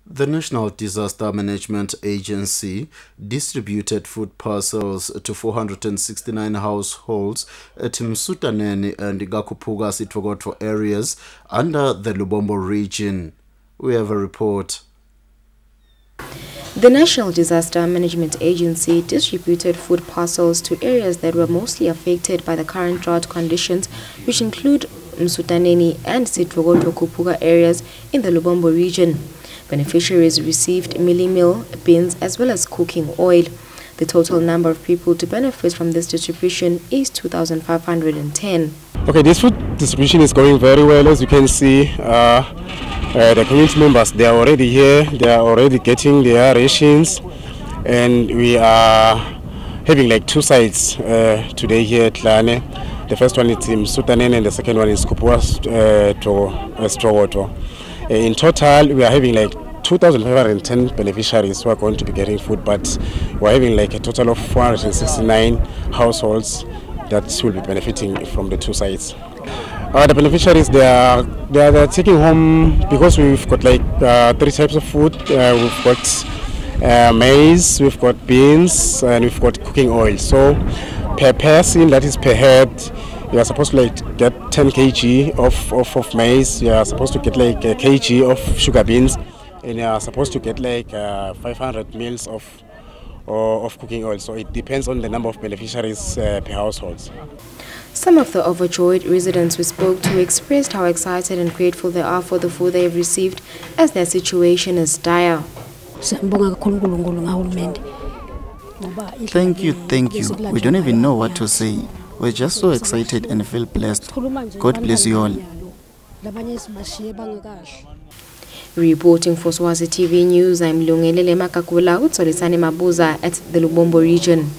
The National Disaster Management Agency distributed food parcels to 469 households at Msutaneni and Kuphuka Sidvokodvo areas under the Lubombo region. We have a report. The National Disaster Management Agency distributed food parcels to areas that were mostly affected by the current drought conditions, which include Msutaneni and Sidvokodvo Kuphuka areas in the Lubombo region. Beneficiaries received mealie meal, beans, as well as cooking oil. The total number of people to benefit from this distribution is 2,510. Okay, this food distribution is going very well. As you can see, the community members, they are already here. They are already getting their rations, and we are having like two sites today here at Lane. The first one is Msutaneni and the second one is Kuphuka Sidvokodvo. In total, we are having like 2,510 beneficiaries who are going to be getting food, but we're having like a total of 469 households that will be benefiting from the two sites. The beneficiaries, they are taking home, because we've got like three types of food. We've got maize, we've got beans, and we've got cooking oil. So per person, that is per head, you are supposed to like get 10 kg of maize. You are supposed to get like a kg of sugar beans, and you are supposed to get like 500 mils of cooking oil. So it depends on the number of beneficiaries per household. Some of the overjoyed residents we spoke to expressed how excited and grateful they are for the food they have received, as their situation is dire. Thank you. We don't even know what to say. We're just so excited and feel blessed. God bless you all. Reporting for Swazi TV News, I'm Lungelele Makakula, Utsolisane Mabuza at the Lubombo region.